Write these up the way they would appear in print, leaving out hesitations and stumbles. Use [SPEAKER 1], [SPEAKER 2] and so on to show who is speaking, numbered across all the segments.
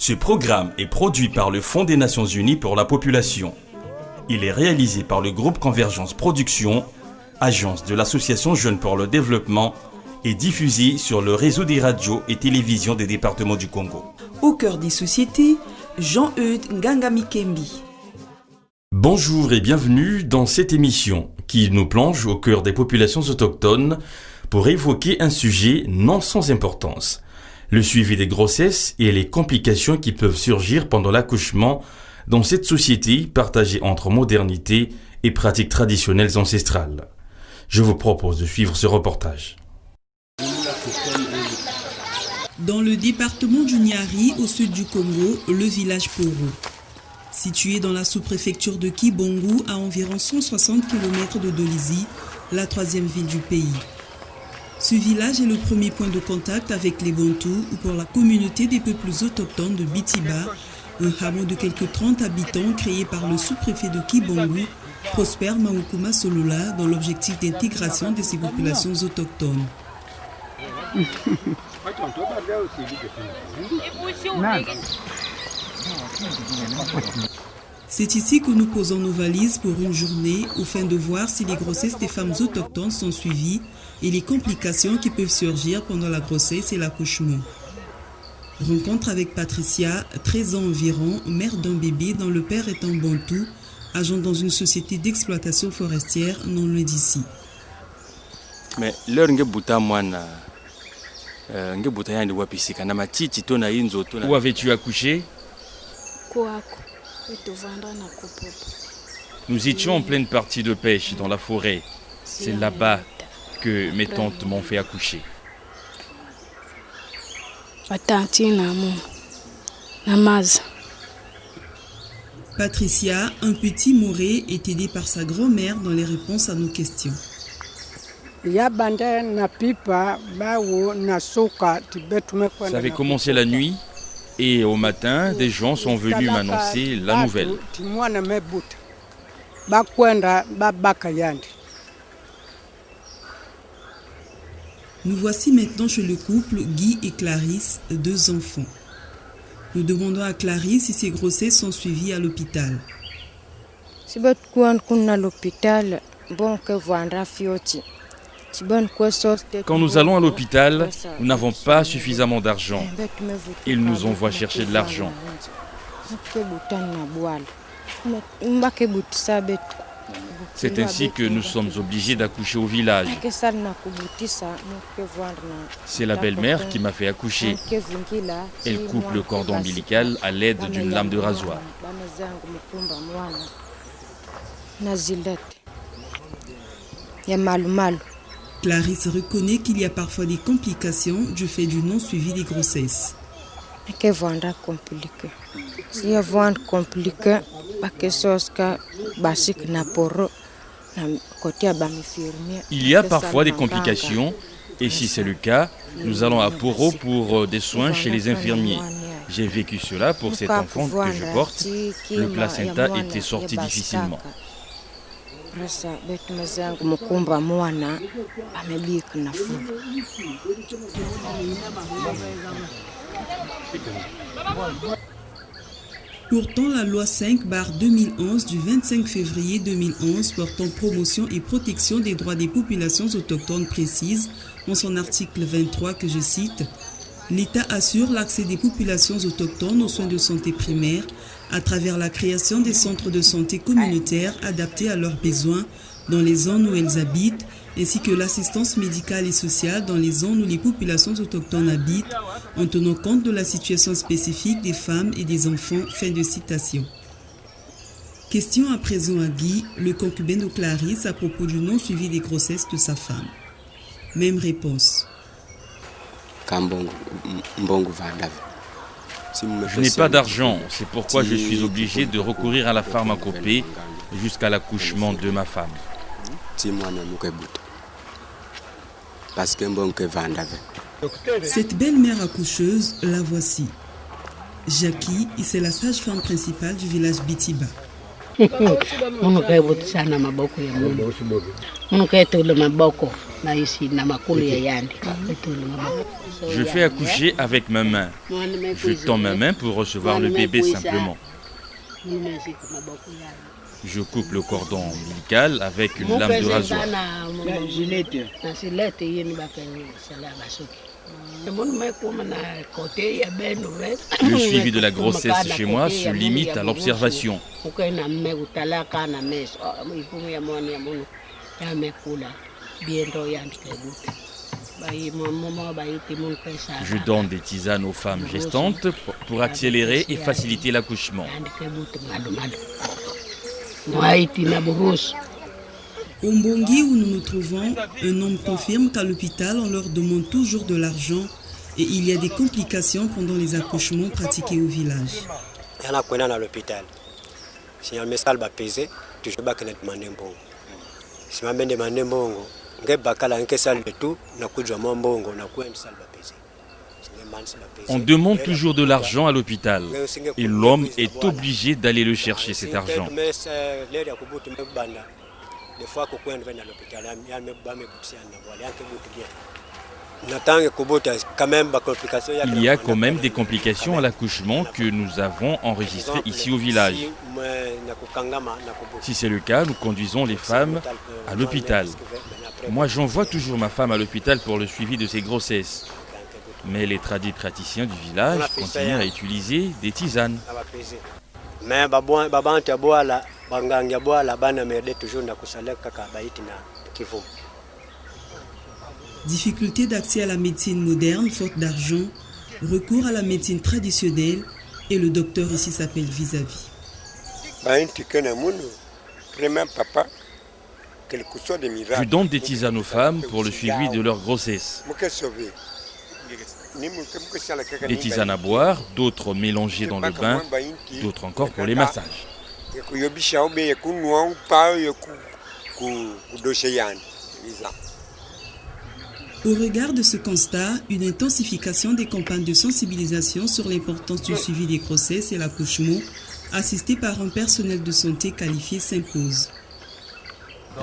[SPEAKER 1] Ce programme est produit par le Fonds des Nations Unies pour la population. Il est réalisé par le groupe Convergence Production, agence de l'association Jeunes pour le développement, et diffusé sur le réseau des radios et télévisions des départements du Congo.
[SPEAKER 2] Au cœur des sociétés, Jean-Eudes Ngangamikembi.
[SPEAKER 1] Bonjour et bienvenue dans cette émission qui nous plonge au cœur des populations autochtones pour évoquer un sujet non sans importance. Le suivi des grossesses et les complications qui peuvent surgir pendant l'accouchement dans cette société partagée entre modernité et pratiques traditionnelles ancestrales. Je vous propose de suivre ce reportage.
[SPEAKER 2] Dans le département du Niari, au sud du Congo, le village Poro. Situé dans la sous-préfecture de Kibongo, à environ 160 km de Dolisie, la troisième ville du pays. Ce village est le premier point de contact avec les Bantous ou pour la communauté des peuples autochtones de Bitiba, un hameau de quelques 30 habitants créé par le sous-préfet de Kibongo, Prosper Maoukuma Solola, dans l'objectif d'intégration de ces populations autochtones. C'est ici que nous posons nos valises pour une journée afin de voir si les grossesses des femmes autochtones sont suivies et les complications qui peuvent surgir pendant la grossesse et l'accouchement. Rencontre avec Patricia, 13 ans environ, mère d'un bébé dont le père est un bantou, agent dans une société d'exploitation forestière non loin d'ici.
[SPEAKER 3] Mais l'heure
[SPEAKER 1] Où avais-tu accouché? Nous étions en pleine partie de pêche dans la forêt. C'est là-bas que mes tantes m'ont fait accoucher.
[SPEAKER 2] Patricia, un petit Moré, est aidée par sa grand-mère dans les réponses à nos questions.
[SPEAKER 4] Ça
[SPEAKER 1] avait commencé la nuit et au matin, des gens sont venus m'annoncer la nouvelle.
[SPEAKER 2] Nous voici maintenant chez le couple Guy et Clarisse, 2 enfants. Nous demandons à Clarisse si ses grossesses sont suivies à l'hôpital.
[SPEAKER 1] Quand nous allons à l'hôpital, nous n'avons pas suffisamment d'argent. Ils nous envoient chercher de l'argent. C'est ainsi que nous sommes obligés d'accoucher au village. C'est la belle-mère qui m'a fait accoucher. Elle coupe le cordon ombilical à l'aide d'une lame de rasoir.
[SPEAKER 2] Clarisse reconnaît qu'il y a parfois des complications du fait du non-suivi des grossesses.
[SPEAKER 1] Il y a parfois des complications et si c'est le cas, nous allons à Poro pour des soins chez les infirmiers. J'ai vécu cela pour cet enfant que je porte. Le placenta était sorti difficilement.
[SPEAKER 2] Pourtant, la loi 5/2011 du 25 février 2011 portant promotion et protection des droits des populations autochtones précise, en son article 23 que je cite, « L'État assure l'accès des populations autochtones aux soins de santé primaires à travers la création des centres de santé communautaires adaptés à leurs besoins dans les zones où elles habitent, ainsi que l'assistance médicale et sociale dans les zones où les populations autochtones habitent, en tenant compte de la situation spécifique des femmes et des enfants. » Fin de citation. Question à présent à Guy, le concubin de Clarisse, à propos du non-suivi des grossesses de sa femme. Même réponse.
[SPEAKER 1] Je n'ai pas d'argent, c'est pourquoi je suis obligé de recourir à la pharmacopée jusqu'à l'accouchement de ma femme.
[SPEAKER 2] Cette belle-mère accoucheuse, la voici. Jackie, c'est la sage-femme principale du village Bitiba.
[SPEAKER 4] Mungu kaibutisha na maboko ya Mungu. Mungu kaitule maboko na isi na makulu ya yandi.
[SPEAKER 1] Je fais accoucher avec ma main. Je tends ma main pour recevoir le bébé simplement. Je coupe le cordon ombilical avec une lame de rasoir. Le suivi de la grossesse chez moi se limite à l'observation. Je donne des tisanes aux femmes gestantes pour accélérer et faciliter l'accouchement.
[SPEAKER 2] Au Mbongi où nous nous trouvons, un homme confirme qu'à l'hôpital, on leur demande toujours de l'argent et il y a des complications pendant les accouchements pratiqués au village.
[SPEAKER 5] Il y en a qui sont à l'hôpital. Si on me salve à peser, toujours pas que je demande un bon. Si je me demande un bon, je vais pas que salve tout, je vais pas bongo, je vais salve à peser.
[SPEAKER 1] On demande toujours de l'argent à l'hôpital et l'homme est obligé d'aller le chercher cet argent. Il y a quand même des complications à l'accouchement que nous avons enregistrées ici au village. Si c'est le cas, nous conduisons les femmes à l'hôpital. Moi, j'envoie toujours ma femme à l'hôpital pour le suivi de ses grossesses. Mais les praticiens du village continuent à utiliser des tisanes.
[SPEAKER 2] Difficulté d'accès à la médecine moderne, faute d'argent, recours à la médecine traditionnelle et le docteur ici s'appelle vis-à-vis.
[SPEAKER 1] Je donne des tisanes aux femmes pour le suivi de leur grossesse. Des tisanes à boire, d'autres mélangées dans le bain, d'autres encore pour les massages.
[SPEAKER 2] Au regard de ce constat, une intensification des campagnes de sensibilisation sur l'importance du suivi des grossesses et l'accouchement, assistée par un personnel de santé qualifié, s'impose.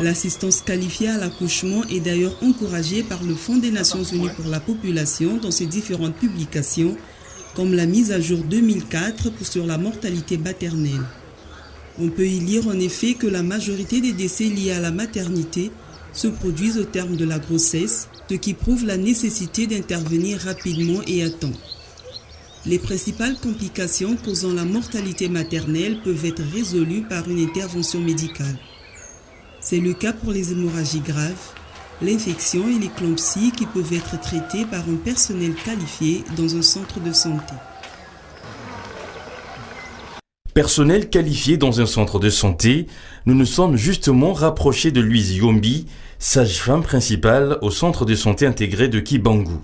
[SPEAKER 2] L'assistance qualifiée à l'accouchement est d'ailleurs encouragée par le Fonds des Nations Unies pour la population dans ses différentes publications, comme la mise à jour 2004 sur la mortalité maternelle. On peut y lire en effet que la majorité des décès liés à la maternité se produisent au terme de la grossesse, ce qui prouve la nécessité d'intervenir rapidement et à temps. Les principales complications causant la mortalité maternelle peuvent être résolues par une intervention médicale. C'est le cas pour les hémorragies graves, l'infection et l'éclampsie qui peuvent être traitées par un personnel qualifié dans un centre de santé.
[SPEAKER 1] Personnel qualifié dans un centre de santé, nous nous sommes justement rapprochés de Louise Yombi, sage-femme principale au centre de santé intégré de Kibangu.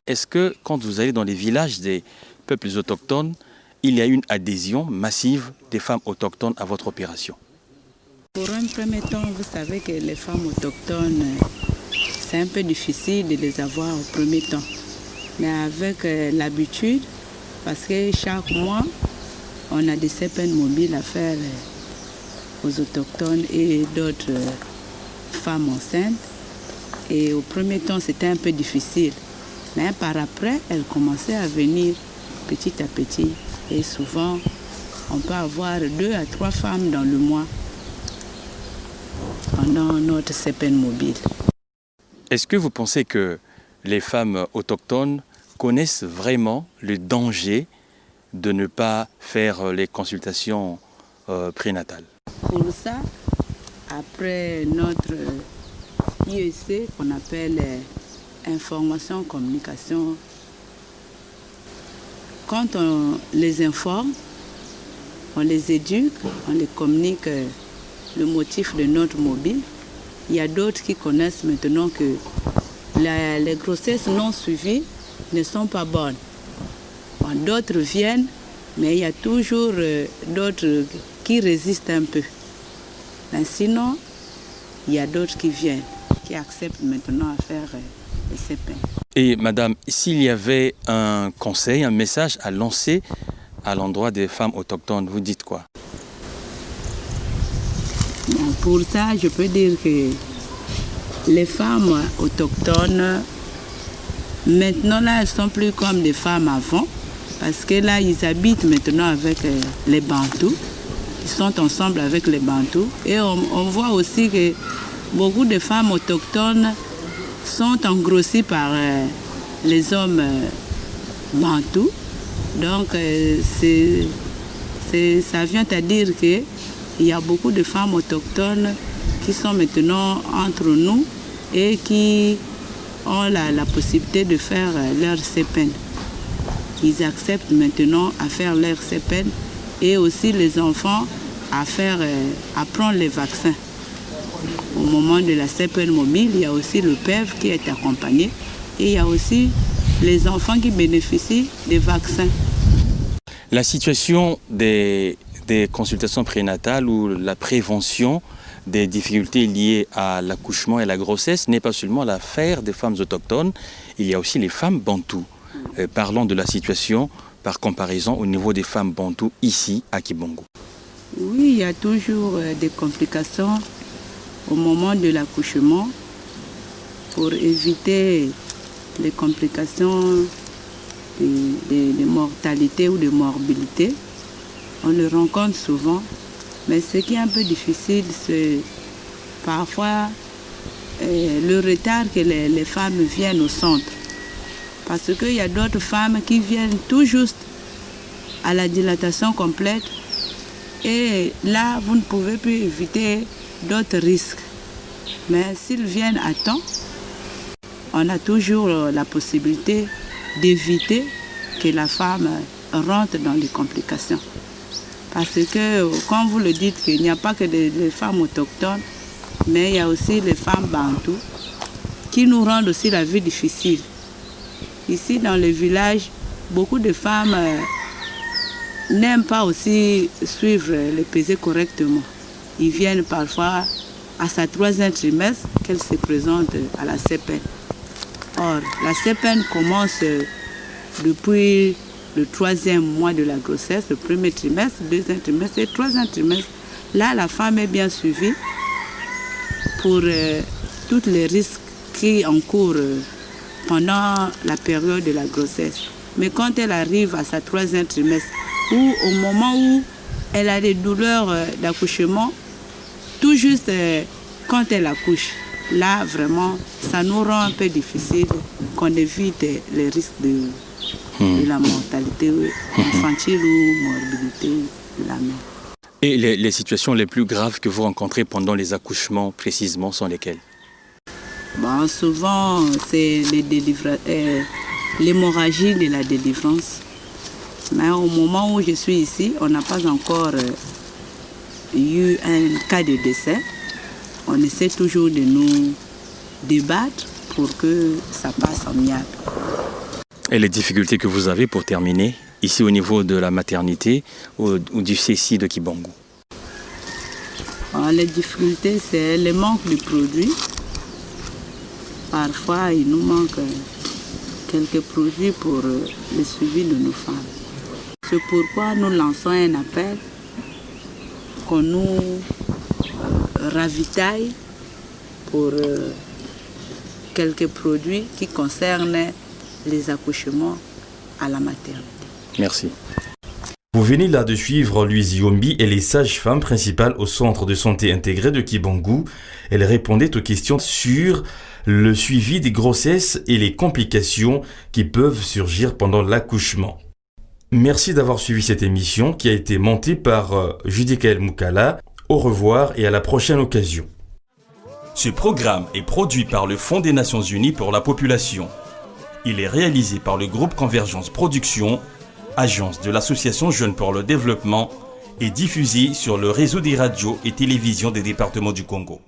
[SPEAKER 1] Est-ce que quand vous allez dans les villages des peuples autochtones, il y a une adhésion massive des femmes autochtones à votre opération?
[SPEAKER 6] Pour un premier temps, vous savez que les femmes autochtones, c'est un peu difficile de les avoir au premier temps. Mais avec l'habitude, parce que chaque mois, on a des CPN mobiles à faire aux autochtones et d'autres femmes enceintes. Et au premier temps, c'était un peu difficile. Mais par après, elles commençaient à venir petit à petit. Et souvent, on peut avoir 2 à 3 femmes dans le mois pendant notre CPN mobile.
[SPEAKER 1] Est-ce que vous pensez que les femmes autochtones connaissent vraiment le danger de ne pas faire les consultations prénatales?
[SPEAKER 6] Pour ça, après notre IEC, qu'on appelle information, communication, quand on les informe, on les éduque, on les communique le motif de notre mobile, il y a d'autres qui connaissent maintenant que les grossesses non suivies ne sont pas bonnes. Bon, d'autres viennent, mais il y a toujours d'autres qui résistent un peu. Mais sinon, il y a d'autres qui viennent, qui acceptent maintenant à faire les CPN.
[SPEAKER 1] Et madame, s'il y avait un conseil, un message à lancer
[SPEAKER 3] à l'endroit des femmes autochtones, vous dites quoi?
[SPEAKER 6] Bon, pour ça, je peux dire que les femmes autochtones, maintenant là, elles ne sont plus comme des femmes avant, parce que là, ils habitent maintenant avec les Bantous. Ils sont ensemble avec les Bantous. Et on voit aussi que beaucoup de femmes autochtones sont engrossies par les hommes Bantous. Donc, ça vient à dire qu'il y a beaucoup de femmes autochtones qui sont maintenant entre nous et qui ont la possibilité de faire leur CPN. Ils acceptent maintenant à faire leur CPN et aussi les enfants à prendre les vaccins. Au moment de la CPN mobile, il y a aussi le PEV qui est accompagné et il y a aussi les enfants qui bénéficient des vaccins.
[SPEAKER 3] La situation des consultations prénatales ou la prévention des difficultés liées à l'accouchement et la grossesse n'est pas seulement l'affaire des femmes autochtones, il y a aussi les femmes bantoues. Parlons de la situation par comparaison au niveau des femmes bantoues ici à Kibongo.
[SPEAKER 6] Oui, il y a toujours des complications au moment de l'accouchement pour éviter les complications de mortalité ou de morbidité. On le rencontre souvent, mais ce qui est un peu difficile, c'est parfois le retard que les femmes viennent au centre. Parce qu'il y a d'autres femmes qui viennent tout juste à la dilatation complète et là, vous ne pouvez plus éviter d'autres risques. Mais s'ils viennent à temps, on a toujours la possibilité d'éviter que la femme rentre dans des complications. Parce que, comme vous le dites, il n'y a pas que les femmes autochtones, mais il y a aussi les femmes bantoues qui nous rendent aussi la vie difficile. Ici, dans le village, beaucoup de femmes n'aiment pas aussi suivre les pesées correctement. Ils viennent parfois à sa 3e trimestre qu'elle se présente à la CPN. Or, la CPN commence depuis le 3e mois de la grossesse, le 1er trimestre, le 2e trimestre et le 3e trimestre. Là, la femme est bien suivie pour tous les risques qui encourent pendant la période de la grossesse. Mais quand elle arrive à sa 3e trimestre, ou au moment où elle a des douleurs d'accouchement, tout juste quand elle accouche, là, vraiment, ça nous rend un peu difficile qu'on évite les risques de la mortalité infantile ou morbidité de la mère.
[SPEAKER 3] Et les situations les plus graves que vous rencontrez pendant les accouchements, précisément, sont lesquelles?
[SPEAKER 6] Bon, souvent, c'est l'hémorragie de la délivrance. Mais au moment où je suis ici, on n'a pas encore eu un cas de décès. On essaie toujours de nous débattre pour que ça passe en miable.
[SPEAKER 3] Et les difficultés que vous avez pour terminer, ici au niveau de la maternité ou du CSI de Kibongo?
[SPEAKER 6] Les difficultés, c'est le manque de produits. Parfois, il nous manque quelques produits pour le suivi de nos femmes. C'est pourquoi nous lançons un appel qu'on nous ravitaille pour quelques produits qui concernent les accouchements à la maternité.
[SPEAKER 3] Merci.
[SPEAKER 1] Vous venez là de suivre Louise Yombi, elle est sage-femme principale au centre de santé intégré de Kibongo. Elle répondait aux questions sur le suivi des grossesses et les complications qui peuvent surgir pendant l'accouchement. Merci d'avoir suivi cette émission qui a été montée par Judikael Moukala. Au revoir et à la prochaine occasion. Ce programme est produit par le Fonds des Nations Unies pour la population. Il est réalisé par le groupe Convergence Production, agence de l'association Jeunes pour le développement, et diffusé sur le réseau des radios et télévisions des départements du Congo.